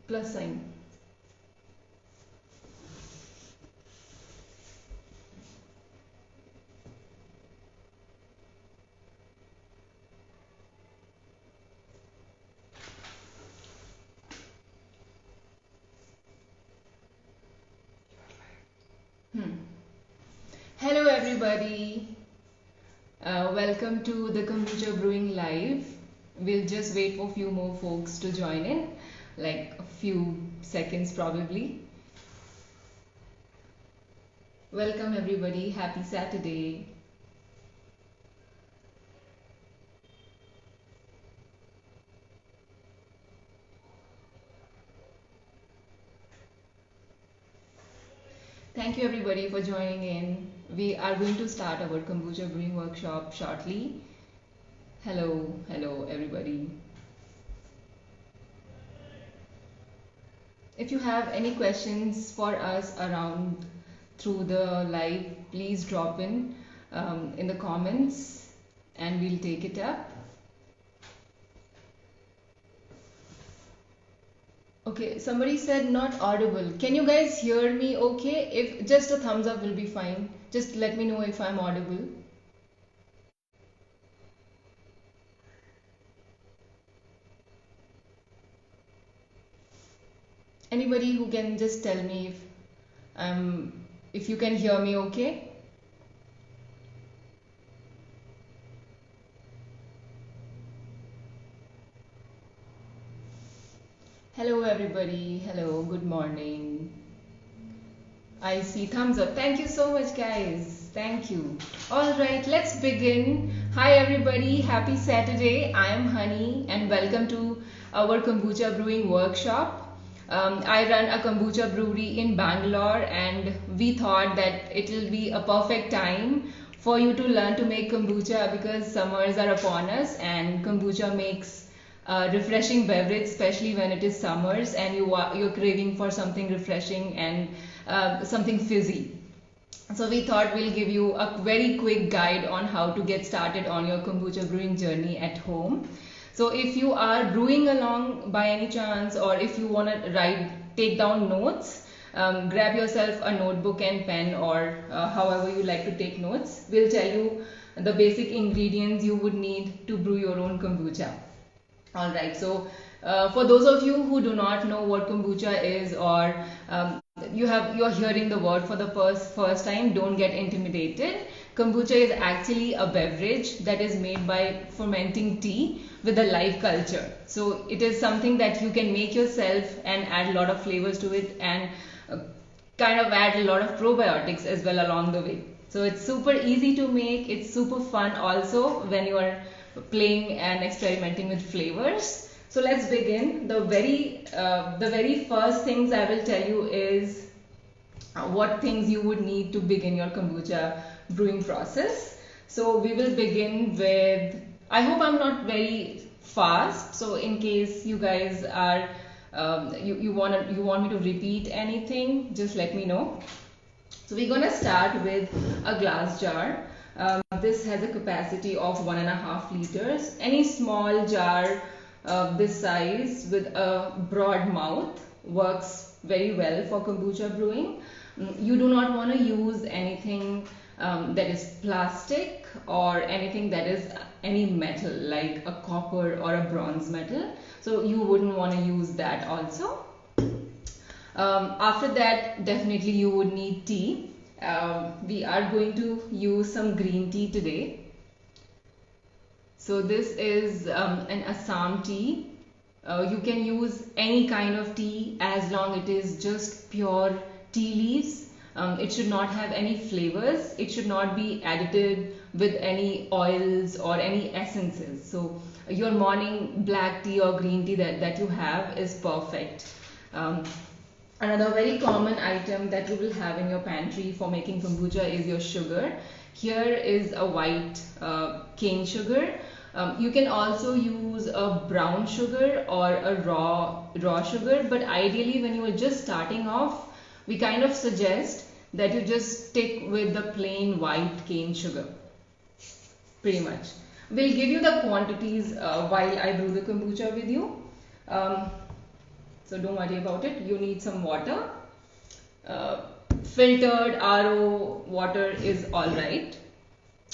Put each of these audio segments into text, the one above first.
plus sign. Hello everybody. Welcome to the Kombucha Brewing Live. We'll just wait for a few more folks to join in, like a few seconds probably. Welcome everybody. Happy Saturday. Thank you everybody for joining in. We are going to start our kombucha brewing workshop shortly. Hello everybody. If you have any questions for us around through the live, please drop in the comments and we'll take it up. Okay, somebody said not audible. Can you guys hear me okay? If just a thumbs up will be fine. Just let me know if I'm audible. Anybody who can just tell me if you can hear me okay? Hello everybody. Hello, good morning. I see thumbs up. Thank you so much guys. Thank you. Alright, let's begin. Hi everybody. Happy Saturday. I am Honey and welcome to our kombucha brewing workshop. I run a kombucha brewery in Bangalore and we thought that it will be a perfect time for you to learn to make kombucha because summers are upon us and kombucha makes a refreshing beverage, especially when it is summers and you're craving for something refreshing and something fizzy. So we thought we'll give you a very quick guide on how to get started on your kombucha brewing journey at home. So if you are brewing along by any chance, or if you want to take down notes, grab yourself a notebook and pen, or however you like to take notes. We'll tell you the basic ingredients you would need to brew your own kombucha. Alright, so for those of you who do not know what kombucha is, or you're hearing the word for the first time, don't get intimidated. Kombucha is actually a beverage that is made by fermenting tea with a live culture. So it is something that you can make yourself and add a lot of flavors to it, and kind of add a lot of probiotics as well along the way. So it's super easy to make. It's super fun also when you are playing and experimenting with flavors. So let's begin. The very first things I will tell you is what things you would need to begin your kombucha brewing process. So we will begin with, I hope I'm not very fast, so in case you guys are you want me to repeat anything, just let me know. So we're gonna start with a glass jar. This has a capacity of 1.5 liters. Any small jar this size with a broad mouth works very well for kombucha brewing. You do not want to use anything that is plastic or anything that is any metal like a copper or a bronze metal. So you wouldn't want to use that also. After that, definitely you would need tea. We are going to use some green tea today. So this is an Assam tea. You can use any kind of tea as long it is just pure tea leaves. It should not have any flavors. It should not be added with any oils or any essences. So your morning black tea or green tea that you have is perfect. Another very common item that you will have in your pantry for making kombucha is your sugar. Here is a white cane sugar. You can also use a brown sugar or a raw sugar, but ideally when you are just starting off, we kind of suggest that you just stick with the plain white cane sugar, pretty much. We'll give you the quantities while I brew the kombucha with you. so don't worry about it. You need some water. Filtered RO water is alright.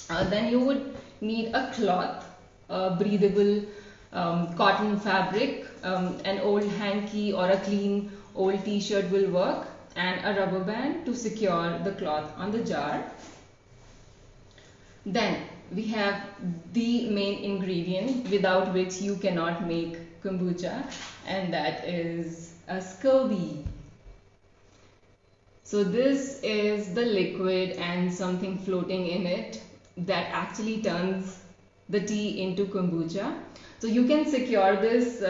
Then you would need a cloth, a breathable cotton fabric, an old hanky or a clean old t-shirt will work, and a rubber band to secure the cloth on the jar. Then we have the main ingredient without which you cannot make kombucha, and that is a SCOBY. So this is the liquid and something floating in it that actually turns the tea into kombucha. So you can secure this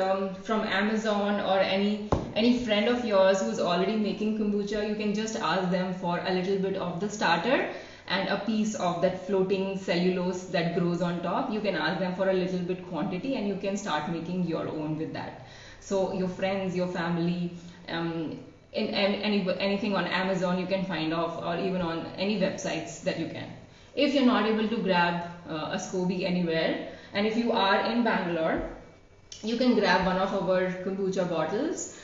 from Amazon or any friend of yours who's already making kombucha. You can just ask them for a little bit of the starter and a piece of that floating cellulose that grows on top. You can ask them for a little bit quantity and you can start making your own with that. So your friends, your family, anything on Amazon you can find off, or even on any websites that you can. If you're not able to grab a SCOBY anywhere, and if you are in Bangalore, you can grab one of our kombucha bottles,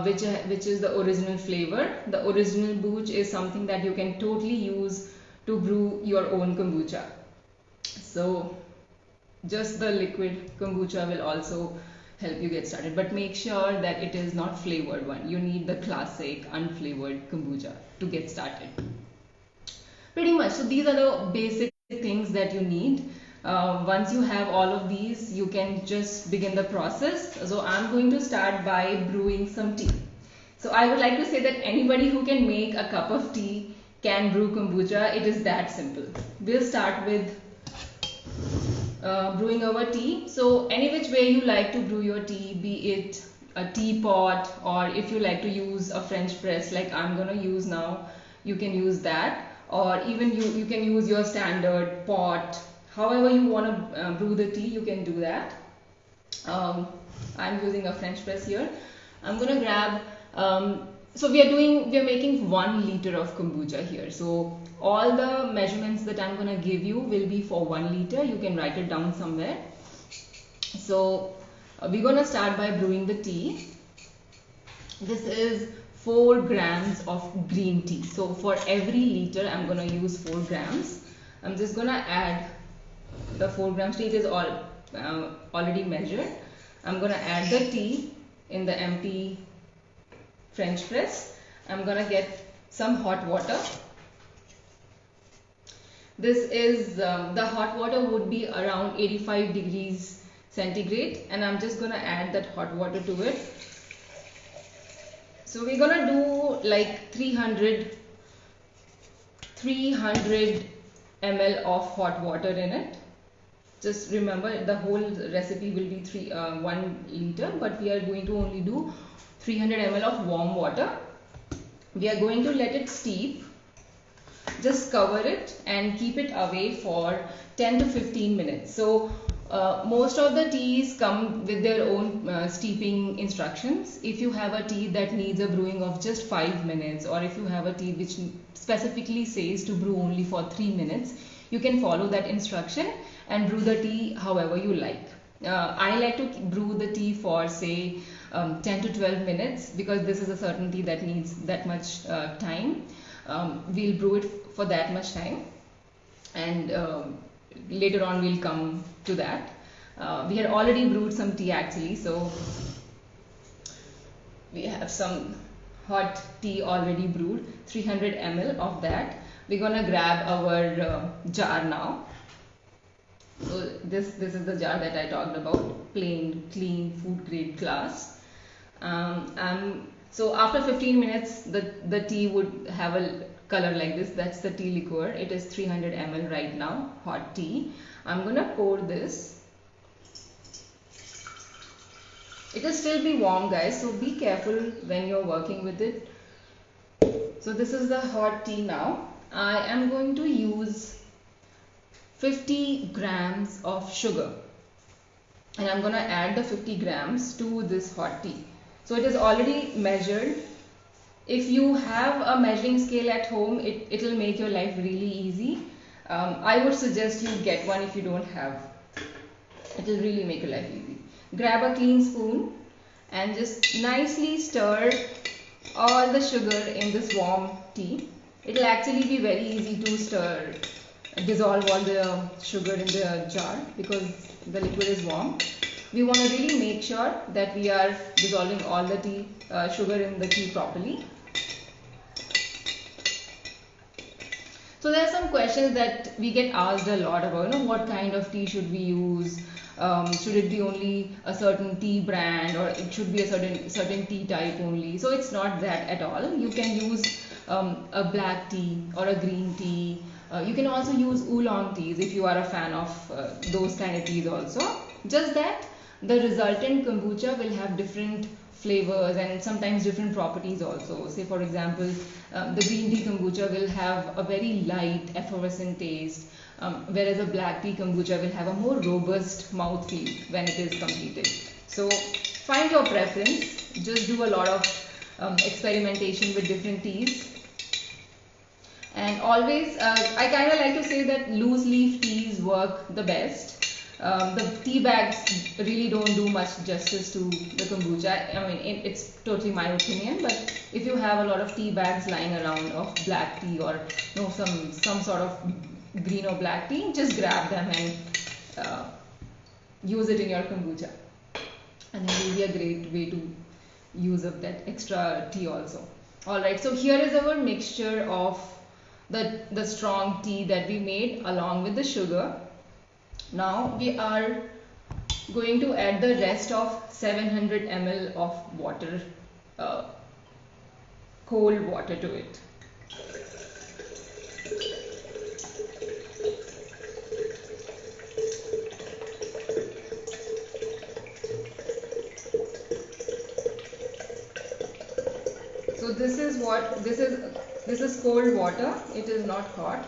which is the original flavor. The original booch is something that you can totally use to brew your own kombucha. So just the liquid kombucha will also help you get started, but make sure that it is not flavored one. You need the classic unflavored kombucha to get started. Pretty much. So these are the basic things that you need. Once you have all of these, you can just begin the process. So I'm going to start by brewing some tea. So I would like to say that anybody who can make a cup of tea can brew kombucha. It is that simple. We'll start with brewing our tea. So any which way you like to brew your tea, be it a teapot, or if you like to use a French press like I'm gonna use now, you can use that, or even you can use your standard pot. However you want to brew the tea, you can do that. I'm using a French press here. I'm gonna grab so we are making 1 liter of kombucha here. So all the measurements that I'm gonna give you will be for 1 liter. You can write it down somewhere. So we're gonna start by brewing the tea. This is 4 grams of green tea. So for every liter I'm gonna use 4 grams. I'm just gonna add the 4 grams tea. It is all already measured. I'm gonna add the tea in the empty French press. I'm gonna get some hot water. This is the hot water would be around 85 degrees centigrade, and I'm just gonna add that hot water to it. So we're gonna do like 300 ml of hot water in it. Just remember, the whole recipe will be 1 liter, but we are going to only do 300 ml of warm water. We are going to let it steep. Just cover it and keep it away for 10 to 15 minutes. So most of the teas come with their own steeping instructions. If you have a tea that needs a brewing of just 5 minutes, or if you have a tea which specifically says to brew only for 3 minutes, you can follow that instruction and brew the tea however you like. I like to brew the tea for say 10 to 12 minutes because this is a certain tea that needs that much time. We'll brew it for that much time, and later on we'll come to that. We had already brewed some tea actually, so we have some hot tea already brewed, 300 ml of that. We're gonna grab our jar now. So this is the jar that I talked about, plain, clean, food grade glass. So after 15 minutes, the tea would have a color like this. That's the tea liqueur. It is 300 ml right now, hot tea. I'm gonna pour this. It will still be warm, guys, so be careful when you're working with it. So this is the hot tea now. I am going to use 50 grams of sugar, and I'm gonna add the 50 grams to this hot tea. So it is already measured. If you have a measuring scale at home, it will make your life really easy. I would suggest you get one if you don't have. It will really make your life easy. Grab a clean spoon and just nicely stir all the sugar in this warm tea. It will actually be very easy to stir, dissolve all the sugar in the jar because the liquid is warm. We want to really make sure that we are dissolving all the tea, sugar in the tea properly. So there are some questions that we get asked a lot about, what kind of tea should we use? Should it be only a certain tea brand, or it should be a certain tea type only? So it's not that at all. You can use a black tea or a green tea. You can also use oolong teas if you are a fan of those kind of teas also. Just that the resultant kombucha will have different flavors and sometimes different properties also. Say for example, the green tea kombucha will have a very light effervescent taste, whereas a black tea kombucha will have a more robust mouthfeel when it is completed. So find your preference, just do a lot of experimentation with different teas. And always, I kind of like to say that loose leaf teas work the best. The tea bags really don't do much justice to the kombucha. I mean, it's totally my opinion, but if you have a lot of tea bags lying around of black tea or some sort of green or black tea, just grab them and use it in your kombucha. And it will be a great way to use up that extra tea also. Alright, so here is our mixture of the strong tea that we made along with the sugar. Now we are going to add the rest of 700 ml of water, cold water to it. So this is cold water. It is not hot.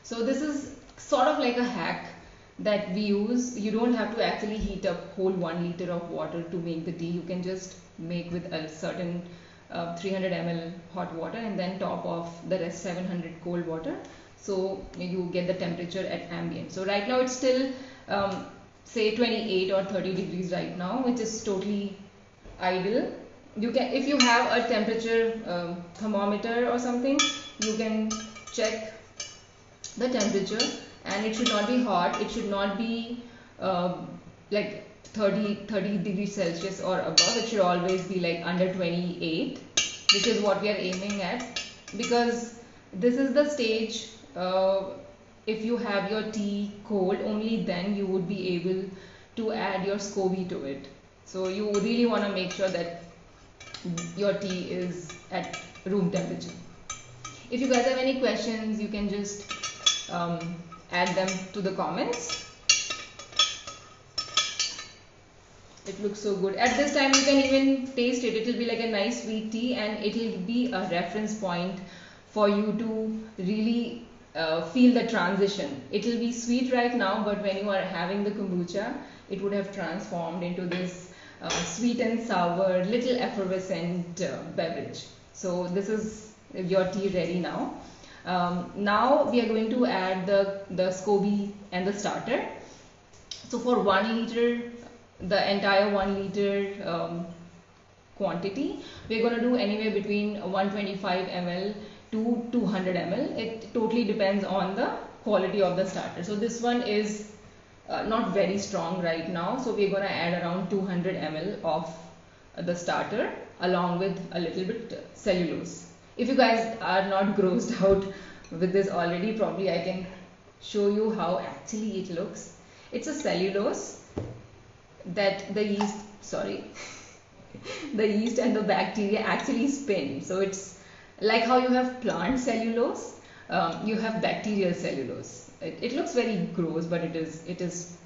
So this is sort of like a hack that we use. You don't have to actually heat up whole 1 liter of water to make the tea. You can just make with a certain 300 ml hot water and then top off the rest 700 cold water. So you get the temperature at ambient. So right now it's still say 28 or 30 degrees right now, which is totally ideal. You can, if you have a temperature thermometer or something, you can check the temperature, and it should not be hot. It should not be like 30 degrees Celsius or above. It should always be like under 28, which is what we are aiming at, because this is the stage, if you have your tea cold, only then you would be able to add your SCOBY to it. So you really want to make sure that your tea is at room temperature. If you guys have any questions, you can just add them to the comments. It looks so good. At this time you can even taste it. It will be like a nice sweet tea, and it will be a reference point for you to really feel the transition. It will be sweet right now, but when you are having the kombucha, it would have transformed into this sweet and sour, little effervescent beverage. So this is your tea ready now. Now we are going to add the SCOBY and the starter. So for 1 liter, the entire 1 liter quantity, we are going to do anywhere between 125 ml to 200 ml. It totally depends on the quality of the starter. So this one is not very strong right now, so we are going to add around 200 ml of the starter along with a little bit cellulose. If you guys are not grossed out with this already, probably I can show you how actually it looks. It's a cellulose that the yeast, the yeast and the bacteria actually spin. So it's like how you have plant cellulose, you have bacterial cellulose. It looks very gross, but it is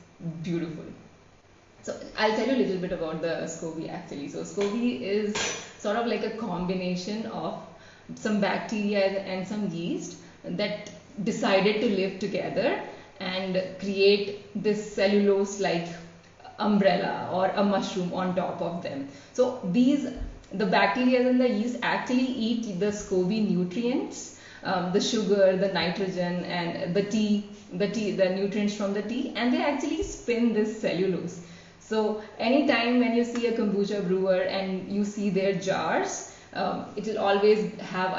beautiful. So I'll tell you a little bit about the SCOBY actually. So SCOBY is sort of like a combination of some bacteria and some yeast that decided to live together and create this cellulose like umbrella or a mushroom on top of them. So the bacteria and the yeast actually eat the SCOBY nutrients the sugar, the nitrogen, and the nutrients from the tea, and they actually spin this cellulose. So anytime when you see a kombucha brewer and you see their jars, it will always have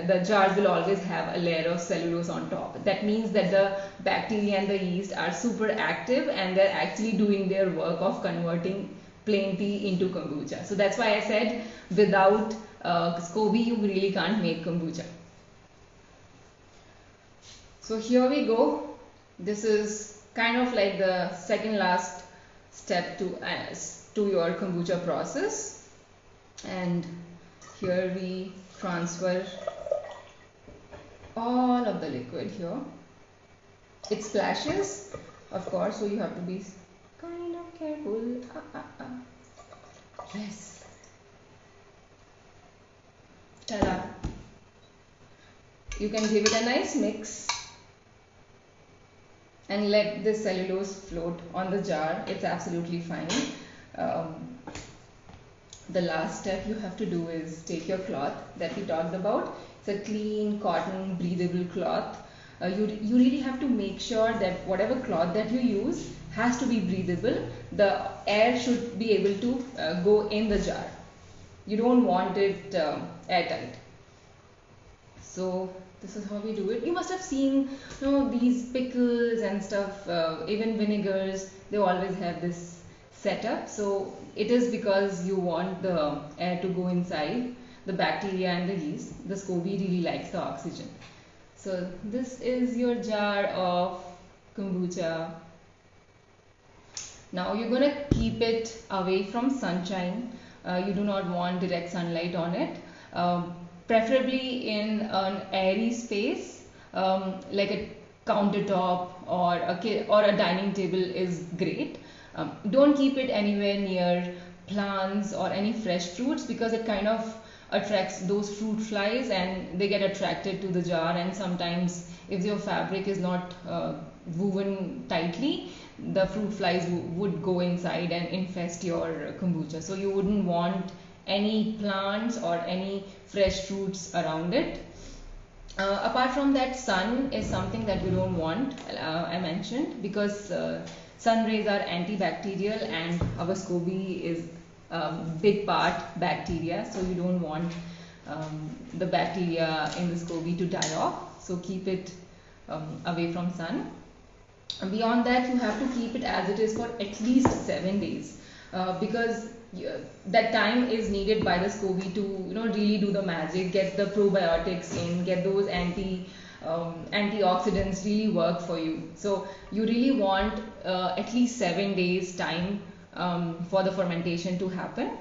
the jars will always have a layer of cellulose on top. That means that the bacteria and the yeast are super active, and they're actually doing their work of converting plain tea into kombucha. So that's why I said without Scoby you really can't make kombucha. So here we go. This is kind of like the second last step to your kombucha process, and here we transfer all of the liquid here. It splashes, of course, so you have to be kind of careful. Yes. Ta-da. You can give it a nice mix and let the cellulose float on the jar. It's absolutely fine. The last step you have to do is take your cloth that we talked about. It's a clean cotton breathable cloth. You really have to make sure that whatever cloth that you use has to be breathable. The air should be able to go in the jar. You don't want it airtight. So this is how we do it. You must have seen, these pickles and stuff, even vinegars, they always have this setup. So it is because you want the air to go inside, the bacteria and the yeast. The Scoby really likes the oxygen. So this is your jar of kombucha. Now you're going to keep it away from sunshine. You do not want direct sunlight on it. Preferably in an airy space, like a countertop or a dining table is great. Don't keep it anywhere near plants or any fresh fruits, because it kind of attracts those fruit flies and they get attracted to the jar, and sometimes if your fabric is not woven tightly, the fruit flies would go inside and infest your kombucha. So you wouldn't want any plants or any fresh fruits around it. Apart from that, sun is something that you don't want, I mentioned, because sun rays are antibacterial and our Scoby is big part bacteria, so you don't want the bacteria in the Scoby to die off. So keep it away from sun. Beyond that, you have to keep it as it is for at least 7 days, because that time is needed by the Scoby to really do the magic, get the probiotics in, get those antioxidants really work for you. So you really want at least 7 days time for the fermentation to happen.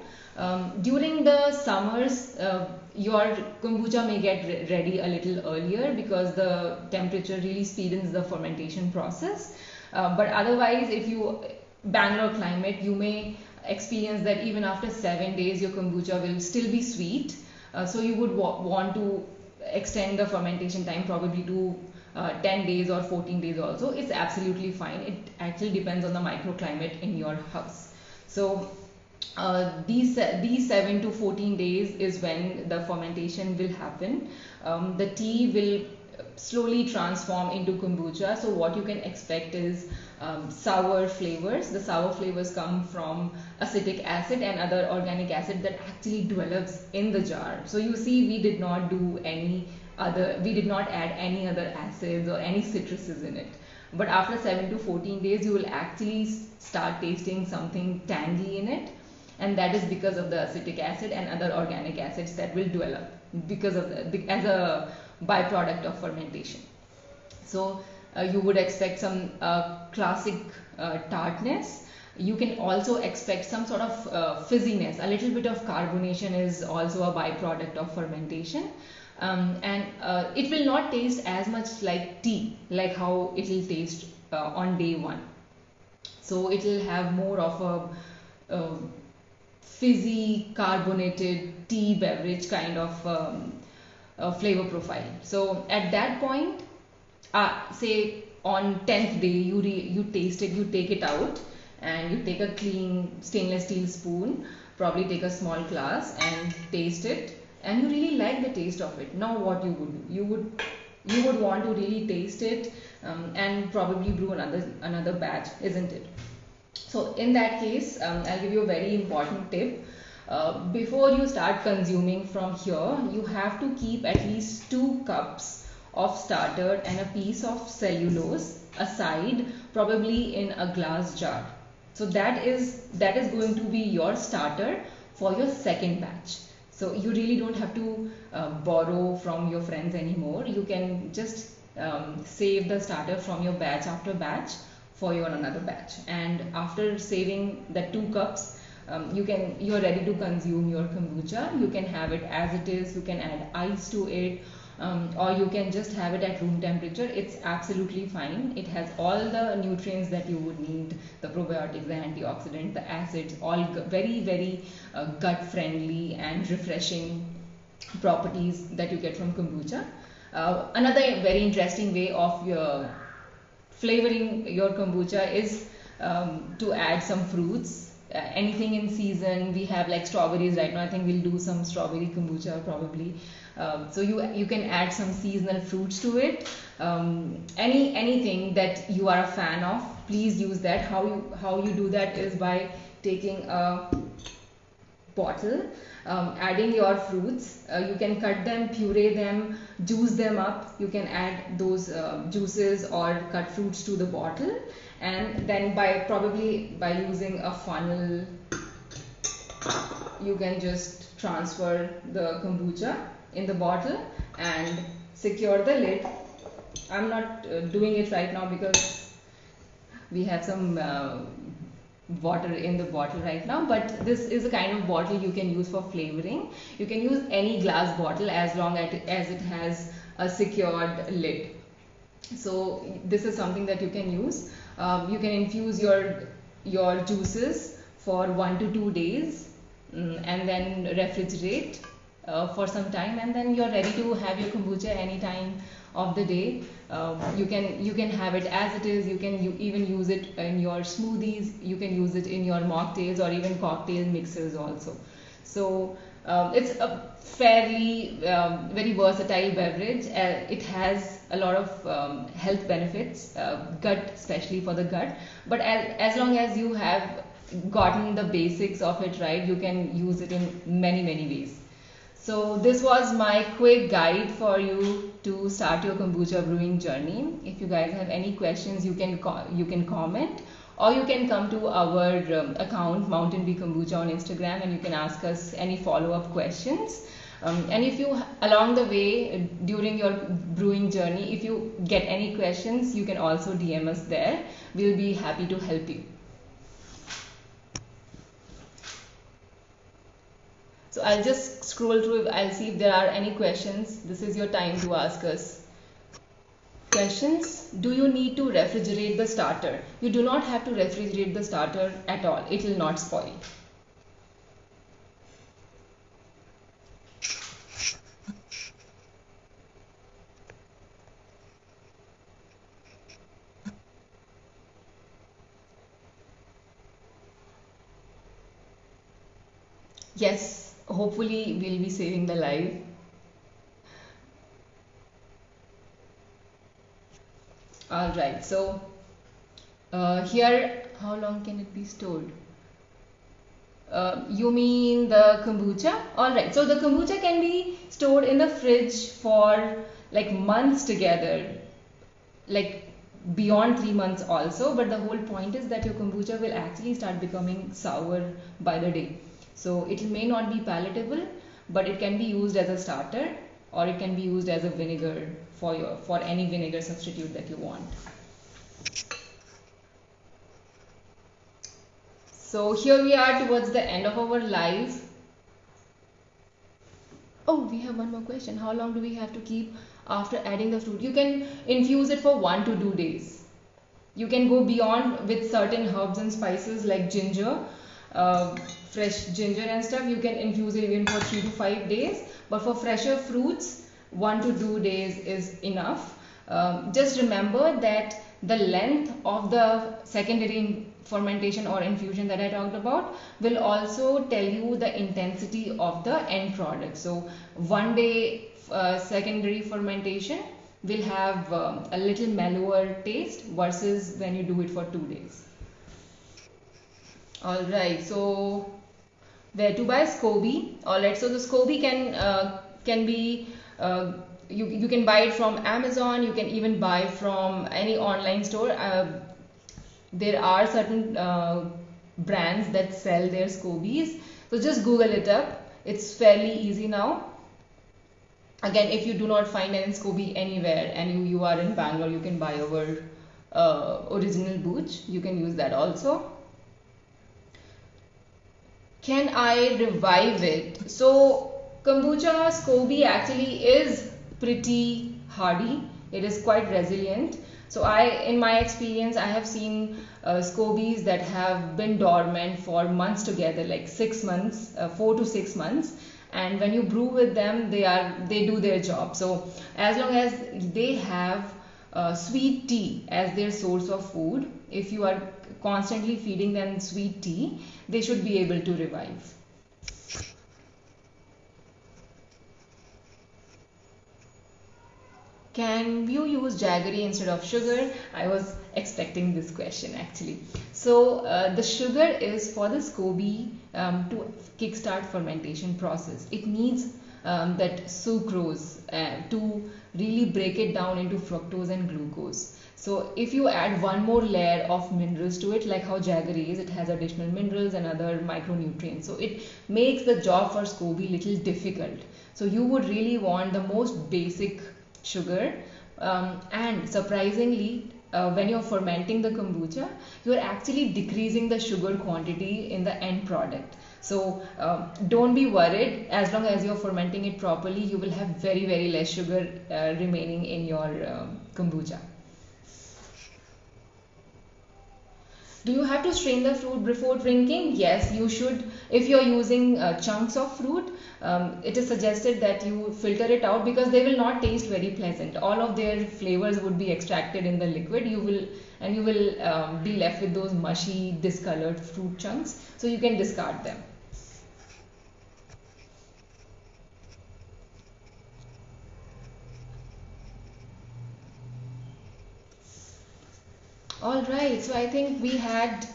During the summers, your kombucha may get ready a little earlier because the temperature really speeds the fermentation process. But otherwise, if you Bangalore climate, you may experience that even after 7 days your kombucha will still be sweet. So you would want to extend the fermentation time probably to 10 days or 14 days also. It's absolutely fine. It actually depends on the microclimate in your house. So these 7 to 14 days is when the fermentation will happen. The tea will slowly transform into kombucha. So what you can expect is sour flavors. The sour flavors come from acetic acid and other organic acid that actually develops in the jar. So you see, we did not add any other acids or any citruses in it. But after 7 to 14 days, you will actually start tasting something tangy in it, and that is because of the acetic acid and other organic acids that will develop because of as a byproduct of fermentation. So you would expect some classic tartness. You can also expect some sort of fizziness. A little bit of carbonation is also a byproduct of fermentation. And it will not taste as much like tea, like how it will taste on day one. So it will have more of a fizzy, carbonated tea beverage kind of flavor profile. So at that point, say on 10th day, you taste it, you take it out, and you take a clean stainless steel spoon, probably take a small glass and taste it. and you really like the taste of it. Now what you would do, you would want to really taste it, and probably brew another batch, isn't it? So in that case, I'll give you a very important tip. Before you start consuming from here, you have to keep at least 2 cups of starter and a piece of cellulose aside, probably in a glass jar. So that is going to be your starter for your second batch. So you really don't have to borrow from your friends anymore. You can just save the starter from your batch after batch for your another batch, and after saving the 2 cups, you're ready to consume your kombucha. You can have it as it is, you can add ice to it, or you can just have it at room temperature. It's absolutely fine. It has all the nutrients that you would need, the probiotics, the antioxidants, the acids, all very, very gut friendly and refreshing properties that you get from kombucha. Another very interesting way of flavoring your kombucha is to add some fruits. Anything in season. We have like strawberries right now. I think we'll do some strawberry kombucha probably. So you can add some seasonal fruits to it. Anything that you are a fan of, please use that. How you do that is by taking a bottle, adding your fruits. You can cut them, puree them, juice them up. You can add those juices or cut fruits to the bottle, and then probably by using a funnel, you can just transfer the kombucha in the bottle and secure the lid. I'm not doing it right now because we have some water in the bottle right now, but this is a kind of bottle you can use for flavoring. You can use any glass bottle as long as it has a secured lid. So this is something that you can use. You can infuse your juices for 1 to 2 days, and then refrigerate for some time, and then you're ready to have your kombucha any time of the day. You can have it as it is. You can even use it in your smoothies. You can use it in your mocktails or even cocktail mixers also. So it's a fairly very versatile beverage. It has a lot of health benefits, gut, especially for the gut. But as long as you have gotten the basics of it right, you can use it in many ways. So this was my quick guide for you to start your kombucha brewing journey. If you guys have any questions, you can comment, or you can come to our account Mountain Bee Kombucha on Instagram, and you can ask us any follow-up questions. And if you along the way during your brewing journey, if you get any questions, you can also DM us there. We'll be happy to help you. So I'll just scroll through, I'll see if there are any questions. This is your time to ask us questions. Do you need to refrigerate the starter? You do not have to refrigerate the starter at all. It will not spoil. Yes, hopefully we'll be saving the life. All right, so here, how long can it be stored? You mean the kombucha? All right, so the kombucha can be stored in the fridge for like months together, like beyond 3 months also. But the whole point is that your kombucha will actually start becoming sour by the day. So it may not be palatable, but it can be used as a starter, or it can be used as a vinegar for any vinegar substitute that you want. So here we are towards the end of our live. Oh, we have one more question. How long do we have to keep after adding the fruit? You can infuse it for 1 to 2 days. You can go beyond with certain herbs and spices like ginger, fresh ginger and stuff. You can infuse it even for 3 to 5 days. But for fresher fruits, 1 to 2 days is enough. Just remember that the length of the secondary fermentation or infusion that I talked about will also tell you the intensity of the end product. So 1 day secondary fermentation will have a little mellower taste versus when you do it for 2 days. All right, so where to buy Scoby? All right, so the Scoby can be you can buy it from Amazon. You can even buy from any online store. There are certain brands that sell their Scobies, so just Google it up. It's fairly easy now. Again, if you do not find an Scoby anywhere and you are in Bangalore, you can buy our original booch. You can use that also. Can I revive it? So Kombucha Scoby actually is pretty hardy. It is quite resilient. So in my experience, I have seen Scobies that have been dormant for months together, like 6 months, 4 to 6 months. And when you brew with them, they do their job. So as long as they have sweet tea as their source of food, if you are constantly feeding them sweet tea, they should be able to revive. Can you use jaggery instead of sugar? I was expecting this question actually. So the sugar is for the Scoby to kickstart fermentation process. It needs that sucrose to really break it down into fructose and glucose. So if you add one more layer of minerals to it, like how Jaggery is, it has additional minerals and other micronutrients. So it makes the job for Scoby little difficult. So you would really want the most basic sugar, and surprisingly, when you're fermenting the kombucha, you're actually decreasing the sugar quantity in the end product. So don't be worried. As long as you're fermenting it properly, you will have very less sugar remaining in your kombucha. Do you have to strain the fruit before drinking? Yes, you should. If you're using chunks of fruit, it is suggested that you filter it out because they will not taste very pleasant. All of their flavors would be extracted in the liquid. You will be left with those mushy, discolored fruit chunks. So you can discard them. All right, so I think we had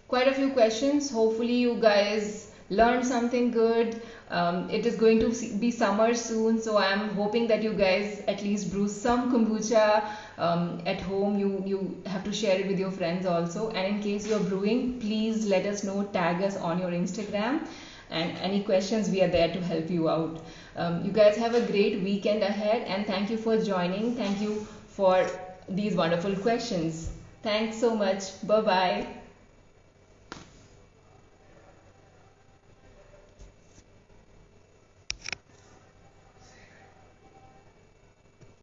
quite a few questions. Hopefully, you guys learned something good. It is going to be summer soon, so I'm hoping that you guys at least brew some kombucha at home. You have to share it with your friends also. And in case you're brewing, please let us know, tag us on your Instagram. And any questions, we are there to help you out. You guys have a great weekend ahead, and thank you for joining. Thank you for these wonderful questions. Thanks so much. Bye bye.